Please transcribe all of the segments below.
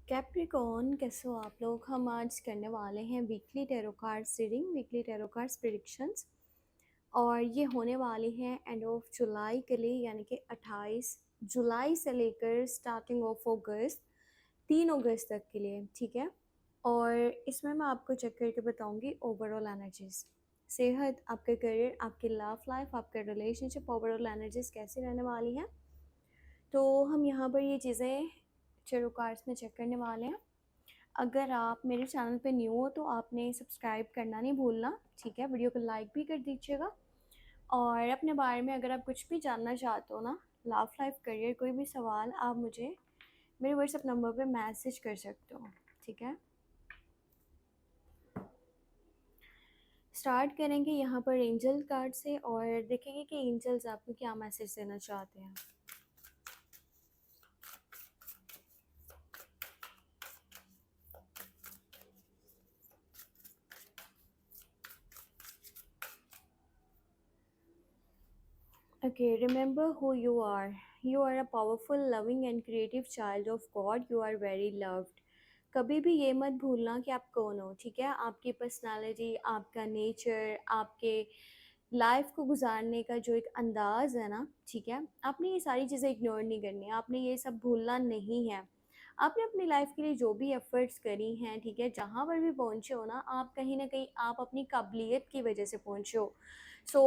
Capricorn, कैसे हो आप लोग। हम आज करने वाले हैं weekly tarot cards reading, weekly tarot cards predictions. और ये होने वाली हैं एंड ऑफ जुलाई के लिए, यानी कि 28 जुलाई से लेकर स्टार्टिंग ऑफ अगस्त 3 अगस्त तक के लिए, ठीक है। और इसमें मैं आपको चेक करके बताऊंगी ओवरऑल एनर्जीज, सेहत, आपके करियर, आपकी लव लाइफ, आपके रिलेशनशिप, ओवरऑल एनर्जीज कैसी रहने वाली हैं। तो हम यहाँ पर ये चीज़ें टैरो कार्ड्स में चेक करने वाले हैं। अगर आप मेरे चैनल पे न्यू हो तो आपने सब्सक्राइब करना नहीं भूलना, ठीक है। वीडियो को लाइक भी कर दीजिएगा। और अपने बारे में अगर आप कुछ भी जानना चाहते हो ना, लव लाइफ, करियर, कोई भी सवाल, आप मुझे मेरे व्हाट्सएप नंबर पे मैसेज कर सकते हो, ठीक है। स्टार्ट करेंगे यहाँ पर एंजल कार्ड से और देखेंगे कि एंजल्स आपको क्या मैसेज देना चाहते हैं। Okay, remember who you are. You are a powerful, loving and creative child of God. You are very loved. कभी भी ये मत भूलना कि आप कौन हो, ठीक है। आपकी पर्सनालिटी, आपका नेचर, आपके लाइफ को गुजारने का जो एक अंदाज़ है ना, ठीक है, आपने ये सारी चीज़ें इग्नोर नहीं करनी है। आपने ये सब भूलना नहीं है। आपने अपनी लाइफ के लिए जो भी एफ़र्ट्स करी हैं, ठीक है, जहाँ पर भी पहुँचे हो ना, आप कहीं ना कहीं आप अपनी काबिलियत की वजह से पहुँचे हो। सो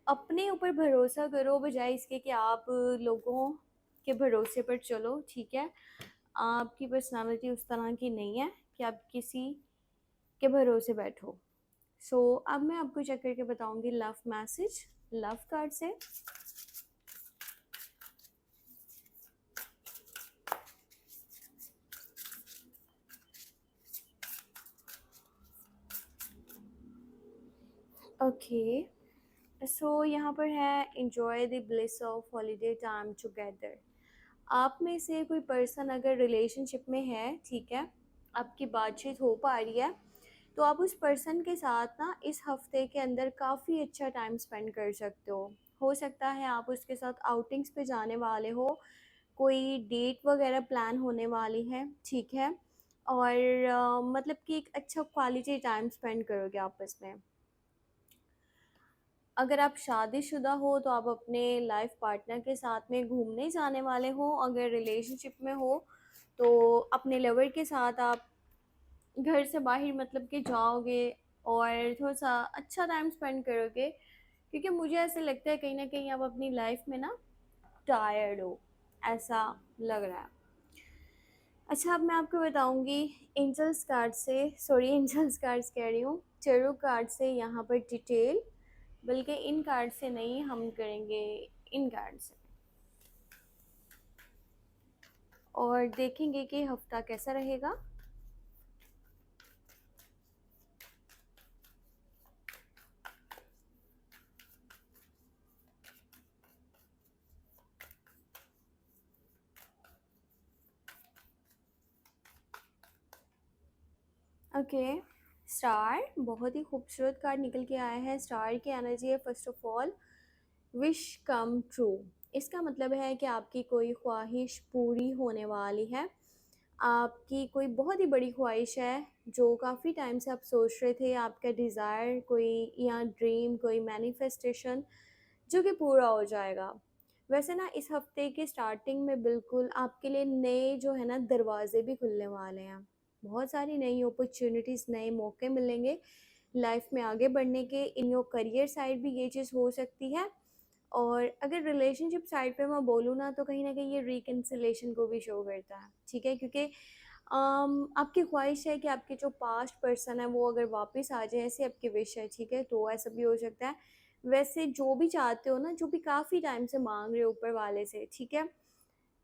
अपने ऊपर भरोसा करो, बजाय इसके कि आप लोगों के भरोसे पर चलो, ठीक है। आपकी पर्सनालिटी उस तरह की नहीं है कि आप किसी के भरोसे बैठो। अब मैं आपको चेक करके बताऊंगी लव मैसेज लव कार्ड से। ओके, यहाँ पर है enjoy the bliss of holiday time together। आप में से कोई पर्सन अगर रिलेशनशिप में है, ठीक है, आपकी बातचीत हो पा रही है, तो आप उस पर्सन के साथ ना इस हफ्ते के अंदर काफ़ी अच्छा टाइम स्पेंड कर सकते हो सकता है आप उसके साथ आउटिंग्स पे जाने वाले हो, कोई डेट वगैरह प्लान होने वाली है, ठीक है। और मतलब कि एक अच्छा क्वालिटी टाइम स्पेंड करोगे आपस में। अगर आप शादीशुदा हो तो आप अपने लाइफ पार्टनर के साथ में घूमने जाने वाले हो। अगर रिलेशनशिप में हो तो अपने लवर के साथ आप घर से बाहर मतलब कि जाओगे और थोड़ा सा अच्छा टाइम स्पेंड करोगे, क्योंकि मुझे ऐसे लगता है कहीं ना कहीं आप अपनी लाइफ में ना टायर्ड हो, ऐसा लग रहा है। अच्छा, अब मैं आपको बताऊंगी एंजल्स कार्ड से, सॉरी एंजल्स कार्ड्स कह रही हूँ, टैरो कार्ड से यहाँ पर डिटेल, बल्कि इन कार्ड से नहीं, हम करेंगे इन कार्ड से और देखेंगे कि हफ्ता कैसा रहेगा। ओके, स्टार, बहुत ही खूबसूरत कार्ड निकल के आया है। स्टार की एनर्जी है first of all wish come true. इसका मतलब है कि आपकी कोई ख्वाहिश पूरी होने वाली है। आपकी कोई बहुत ही बड़ी ख्वाहिश है जो काफ़ी टाइम से आप सोच रहे थे, आपका डिज़ायर कोई या ड्रीम, कोई मैनिफेस्टेशन जो कि पूरा हो जाएगा। वैसे ना इस हफ्ते के स्टार्टिंग में बिल्कुल आपके लिए नए जो है ना दरवाजे भी खुलने वाले हैं। बहुत सारी नई अपॉर्चुनिटीज़, नए मौके मिलेंगे लाइफ में आगे बढ़ने के। इन योर करियर साइड भी ये चीज़ हो सकती है। और अगर रिलेशनशिप साइड पे मैं बोलूँ ना, तो कहीं ना कहीं ये रिकन्सिलेशन को भी शो करता है, ठीक है। क्योंकि आपकी ख्वाहिश है कि आपके जो पास्ट पर्सन है वो अगर वापस आ जाए, ऐसी आपकी विश है, ठीक है। तो ऐसा भी हो सकता है। वैसे जो भी चाहते हो ना, जो भी काफ़ी टाइम से मांग रहे हो ऊपर वाले से, ठीक है,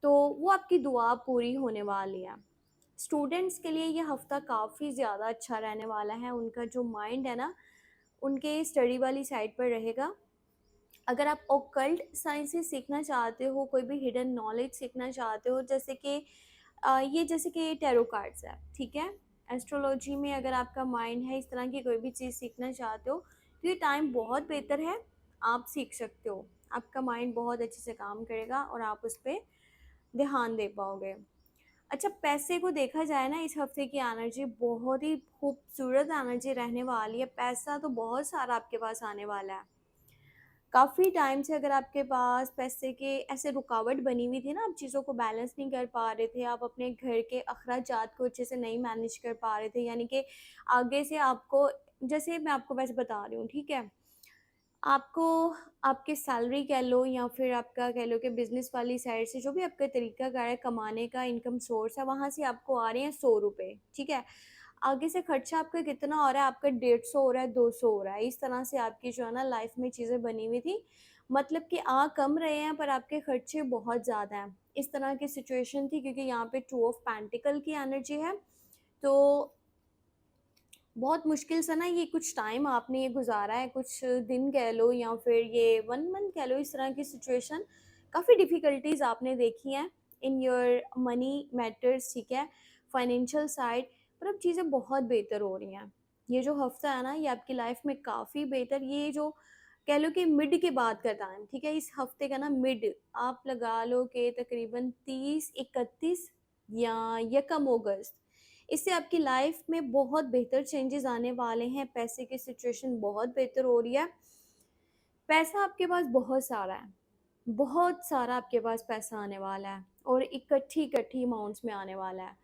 तो वो आपकी दुआ पूरी होने वाली है। स्टूडेंट्स के लिए ये हफ़्ता काफ़ी ज़्यादा अच्छा रहने वाला है। उनका जो माइंड है ना, उनके स्टडी वाली साइड पर रहेगा। अगर आप ओकल्ट साइंसेस सीखना चाहते हो, कोई भी हिडन नॉलेज सीखना चाहते हो, जैसे कि जैसे कि टैरो कार्ड्स है, ठीक है, एस्ट्रोलॉजी में अगर आपका माइंड है, इस तरह की कोई भी चीज़ सीखना चाहते हो, तो ये टाइम बहुत बेहतर है, आप सीख सकते हो। आपका माइंड बहुत अच्छे से काम करेगा और आप उस पर ध्यान दे पाओगे। अच्छा, पैसे को देखा जाए ना, इस हफ्ते की एनर्जी बहुत ही खूबसूरत एनर्जी रहने वाली है। पैसा तो बहुत सारा आपके पास आने वाला है। काफ़ी टाइम से अगर आपके पास पैसे के ऐसे रुकावट बनी हुई थी ना, आप चीज़ों को बैलेंस नहीं कर पा रहे थे, आप अपने घर के अखराजात को अच्छे से नहीं मैनेज कर पा रहे थे, यानी कि आगे से आपको, जैसे मैं आपको वैसे बता रही हूँ, ठीक है? आपको आपकी सैलरी कह लो या फिर आपका कह लो कि बिज़नेस वाली साइड से जो भी आपका तरीकाकार है कमाने का, इनकम सोर्स है, वहाँ से आपको आ रहे हैं 100 रुपए, ठीक है? आगे से खर्चा आपका कितना हो रहा है? आपका 150 हो रहा है, 200 हो रहा है। इस तरह से आपकी जो है ना लाइफ में चीज़ें बनी हुई थी। मतलब कि आ कम रहे हैं पर आपके खर्चे बहुत ज़्यादा हैं। इस तरह की सिचुएशन थी क्योंकि यहाँ पे 2 ऑफ पेंटिकल की एनर्जी है। तो बहुत मुश्किल से ना ये कुछ टाइम आपने ये गुज़ारा है, कुछ दिन कह लो या फिर ये 1 मंथ कह लो, इस तरह की सिचुएशन, काफ़ी डिफ़िकल्टीज़ आपने देखी हैं इन योर मनी मैटर्स, ठीक है? फाइनेंशियल साइड, पर अब चीज़ें बहुत बेहतर हो रही हैं। ये जो हफ़्ता है ना, ये आपकी लाइफ़ में काफ़ी बेहतर, ये जो कह लो कि मिड के बाद का टाइम, ठीक है? इस हफ़्ते का ना मिड आप लगा लो कि तकरीबन 30, 31 या यकम अगस्त, इससे आपकी लाइफ में बहुत बेहतर चेंजेस आने वाले हैं। पैसे की सिचुएशन बहुत बेहतर हो रही है। पैसा आपके पास बहुत सारा है, बहुत सारा आपके पास पैसा आने वाला है और इकट्ठी-इकट्ठी अमाउंट्स में आने वाला है।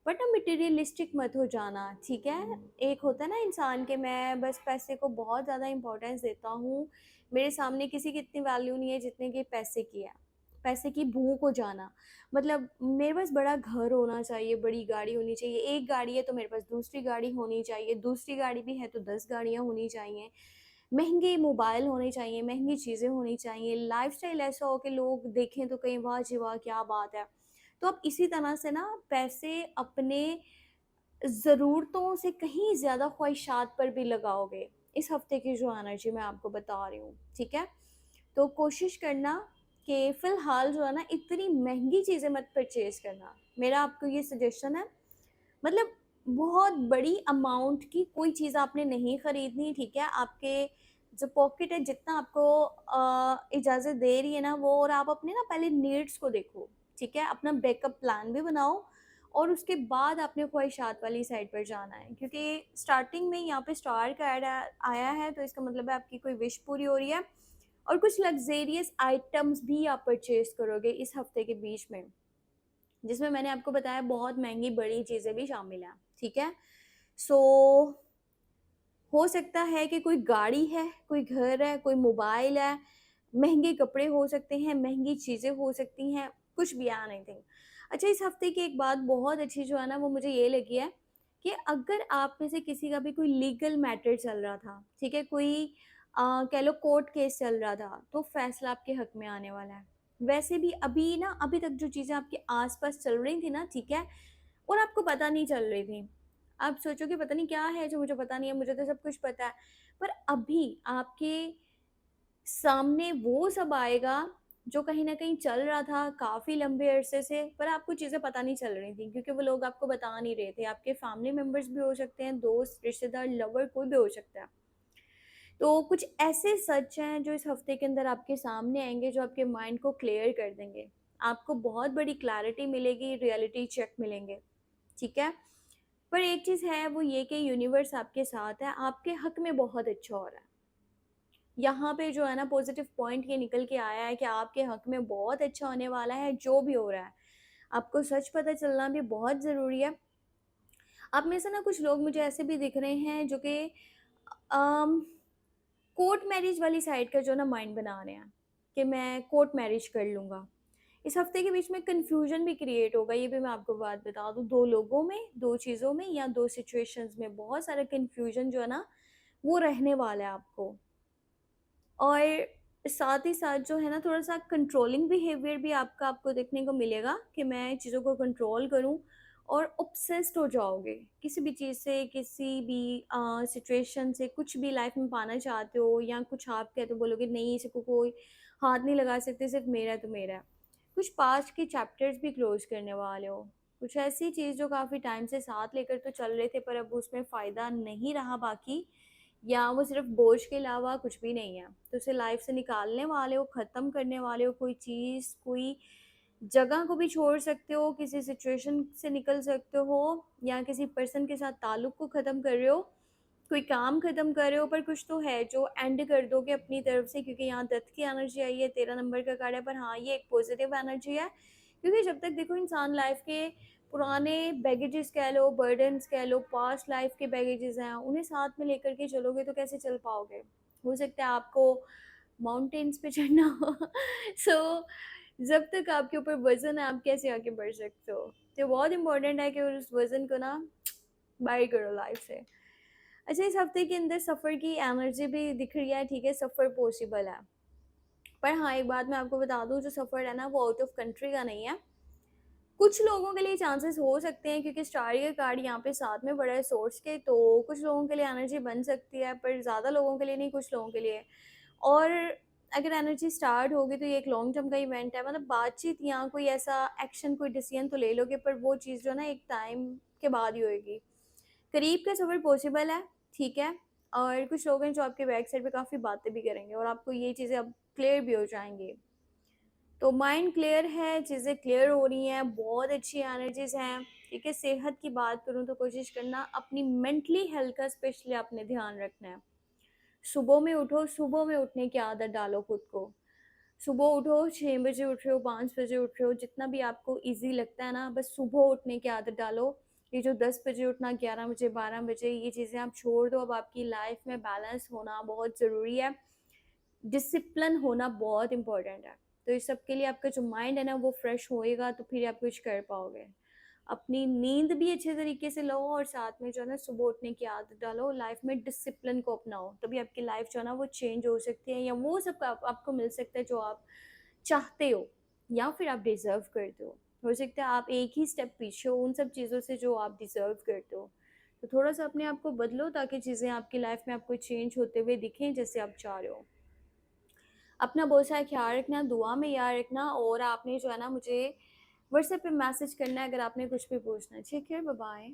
बट ना मटेरियलिस्टिक मत हो जाना, ठीक है? एक होता है ना इंसान के, मैं बस पैसे को बहुत ज़्यादा इम्पोर्टेंस देता हूँ, मेरे सामने किसी की इतनी वैल्यू नहीं है जितने की पैसे की है। पैसे की भूख हो जाना, मतलब मेरे पास बड़ा घर होना चाहिए, बड़ी गाड़ी होनी चाहिए, एक गाड़ी है तो मेरे पास दूसरी गाड़ी होनी चाहिए, दूसरी गाड़ी भी है तो 10 गाड़ियाँ होनी चाहिए। महँगे मोबाइल होने चाहिए, महँगी चीज़ें होनी चाहिए, लाइफ़स्टाइल ऐसा हो कि लोग देखें तो कहें वाह जी वाह! क्या बात है। तो आप इसी तरह से ना पैसे अपने ज़रूरतों से कहीं ज़्यादा ख्वाहिशात पर भी लगाओगे। इस हफ़्ते की जो एनर्जी मैं आपको बता रही हूँ, ठीक है? तो कोशिश करना कि फ़िलहाल जो है ना इतनी महँगी चीज़ें मत परचेज़ करना। मेरा आपको ये सजेशन है। मतलब बहुत बड़ी अमाउंट की कोई चीज़ आपने नहीं खरीदनी, ठीक है? आपके जो पॉकेट है जितना आपको इजाज़त दे रही है ना वो, और आप अपने ना पहले नीड्स को देखो, ठीक है? अपना बैकअप प्लान भी बनाओ और उसके बाद आपने ख्वाहिशात वाली साइड पर जाना है, क्योंकि स्टार्टिंग में यहाँ पे स्टार का ऐड आया है तो इसका मतलब है आपकी कोई विश पूरी हो रही है और कुछ लग्ज़रियस आइटम्स भी आप परचेज़ करोगे इस हफ़्ते के बीच में। जिसमें मैंने आपको बताया बहुत महँगी बड़ी चीज़ें भी शामिल हैं, ठीक है? सो हो सकता है कि कोई गाड़ी है, कोई घर है, कोई मोबाइल है, महँगे कपड़े हो सकते हैं, महँगी चीज़ें हो सकती हैं, कुछ भी एनीथिंग। अच्छा, इस हफ़्ते की एक बात बहुत अच्छी जो है ना वो मुझे ये लगी है कि अगर आप में से किसी का भी कोई लीगल मैटर चल रहा था, ठीक है? कोई कह लो कोर्ट केस चल रहा था, तो फ़ैसला आपके हक़ में आने वाला है। वैसे भी अभी ना, अभी तक जो चीज़ें आपके आस-पास चल रही थी ना, ठीक है? और आपको पता नहीं चल रही थी। आप सोचोगे पता नहीं क्या है जो मुझे पता नहीं है, मुझे तो सब कुछ पता है। पर अभी आपके सामने वो सब आएगा जो कहीं न कहीं चल रहा था काफ़ी लंबे अरसे से, पर आपको चीज़ें पता नहीं चल रही थी क्योंकि वो लोग आपको बता नहीं रहे थे। आपके फैमिली मेंबर्स भी हो सकते हैं, दोस्त, रिश्तेदार, लवर, कोई भी हो सकता है। तो कुछ ऐसे सच हैं जो इस हफ्ते के अंदर आपके सामने आएँगे जो आपके माइंड को क्लियर कर देंगे। आपको बहुत बड़ी क्लैरिटी मिलेगी, रियलिटी चेक मिलेंगे, ठीक है? पर एक चीज़ है वो ये कि यूनिवर्स आपके साथ है, आपके हक में बहुत अच्छा हो रहा है। यहाँ पे जो है ना पॉजिटिव पॉइंट ये निकल के आया है कि आपके हक में बहुत अच्छा होने वाला है जो भी हो रहा है। आपको सच पता चलना भी बहुत ज़रूरी है। आप में से ना कुछ लोग मुझे ऐसे भी दिख रहे हैं जो कि अम, कोर्ट मैरिज वाली साइड का जो ना माइंड बना रहे हैं कि मैं कोर्ट मैरिज कर लूँगा। इस हफ्ते के बीच में कन्फ्यूजन भी क्रिएट होगा, ये भी मैं आपको बात बता दूँ। 2 लोगों में, 2 चीज़ों में या 2 सिचुएशंस में बहुत सारा कन्फ्यूजन जो है ना वो रहने वाला है आपको। और साथ ही साथ जो है ना थोड़ा-सा कंट्रोलिंग बिहेवियर भी आपका आपको देखने को मिलेगा कि मैं चीज़ों को कंट्रोल करूँ, और ऑब्सेस्ड हो जाओगे किसी भी चीज़ से, किसी भी सिचुएशन से, कुछ भी लाइफ में पाना चाहते हो या कुछ आप कहते हो, बोलोगे नहीं इसको कोई हाथ नहीं लगा सकते, सिर्फ मेरा है तो मेरा है। कुछ पास्ट के चैप्टर्स भी क्लोज करने वाले हो, कुछ ऐसी चीज़ जो काफ़ी टाइम से साथ लेकर तो चल रहे थे पर अब उसमें फ़ायदा नहीं रहा बाकी, या वो सिर्फ़ बोझ के अलावा कुछ भी नहीं है। तो उसे लाइफ़ से निकालने वाले हो, ख़त्म करने वाले हो कोई चीज़, कोई जगह को भी छोड़ सकते हो, किसी सिचुएशन से निकल सकते हो, या किसी पर्सन के साथ ताल्लुक़ को ख़त्म कर रहे हो, कोई काम ख़त्म कर रहे हो, पर कुछ तो है जो एंड कर दोगे अपनी तरफ से, क्योंकि यहाँ डेथ की एनर्जी आई है, 13 नंबर का कार्ड है। पर हाँ, ये एक पॉजिटिव एनर्जी है, क्योंकि जब तक देखो इंसान लाइफ के पुराने बैगेजेस कह लो, बर्डन्स कह लो, पास्ट लाइफ के बैगेजेस हैं, उन्हें साथ में लेकर के चलोगे तो कैसे चल पाओगे? हो सकता है आपको माउंटेन्स पे चढ़ना हो। सो जब तक आपके ऊपर वज़न है, आप कैसे आगे बढ़ सकते हो? तो बहुत इम्पोर्टेंट है कि उस वज़न को ना बाय करो लाइफ से। अच्छा, इस हफ्ते के अंदर सफ़र की एनर्जी भी दिख रही है, ठीक है, सफ़र पॉसिबल है। पर हाँ, एक बात मैं आपको बता दूँ, जो सफ़र है ना वो आउट ऑफ कंट्री का नहीं है। कुछ लोगों के लिए चांसेस हो सकते हैं, क्योंकि स्टार के कार्ड यहाँ पे साथ में पड़ा है सोर्स के, तो कुछ लोगों के लिए एनर्जी बन सकती है, पर ज़्यादा लोगों के लिए नहीं, कुछ लोगों के लिए। और अगर एनर्जी स्टार्ट होगी तो ये एक लॉन्ग टर्म का इवेंट है, मतलब बातचीत या कोई ऐसा एक्शन, कोई डिसीजन तो ले लोगे, पर वो चीज़ जो है ना एक टाइम के बाद ही होएगी। करीब का सफ़र पॉसिबल है, ठीक है? और कुछ लोग हैं जो आपके बैक साइड पे काफ़ी बातें भी करेंगे और आपको ये चीज़ें अब क्लियर भी हो जाएँगी। तो माइंड क्लियर है, चीज़ें क्लियर हो रही हैं, बहुत अच्छी एनर्जीज़ हैं, ठीक है? सेहत की बात करूँ तो कोशिश करना अपनी मेंटली हेल्थ का स्पेशली आपने ध्यान रखना है। सुबह में उठो, सुबह में उठने की आदत डालो खुद को। सुबह उठो, 6 बजे उठ रहे हो, 5 बजे उठ रहे हो, जितना भी आपको ईज़ी लगता है ना, बस सुबह उठने की आदत डालो। ये जो 10 बजे उठना, 11 बजे, 12 बजे, ये चीज़ें आप छोड़ दो। अब आपकी लाइफ़ में बैलेंस होना बहुत ज़रूरी है। डिसिप्लिन होना बहुत इम्पोर्टेंट है। तो इस सब के लिए आपका जो माइंड है ना वो फ्रेश होएगा, तो फिर आप कुछ कर पाओगे। अपनी नींद भी अच्छे तरीके से लो और साथ में जो है ना सुबह उठने की आदत डालो, लाइफ में डिसिप्लिन को अपनाओ, तभी आपकी लाइफ जो है ना वो चेंज हो सकती है, या वो सब आपको मिल सकता है जो आप चाहते हो या फिर आप डिज़र्व करते हो सकता है आप एक ही स्टेप पीछे हो उन सब चीज़ों से जो आप डिज़र्व करते हो। तो थोड़ा-सा अपने आप को बदलो, ताकि चीज़ें आपकी लाइफ में आपको चेंज होते हुए दिखें जैसे आप चाह रहे हो। अपना बहुत सारा ख्याल रखना, दुआ में याद रखना, और आपने जो है ना मुझे व्हाट्सएप पे मैसेज करना है अगर आपने कुछ भी पूछना है। ठीक है, बाय बाय।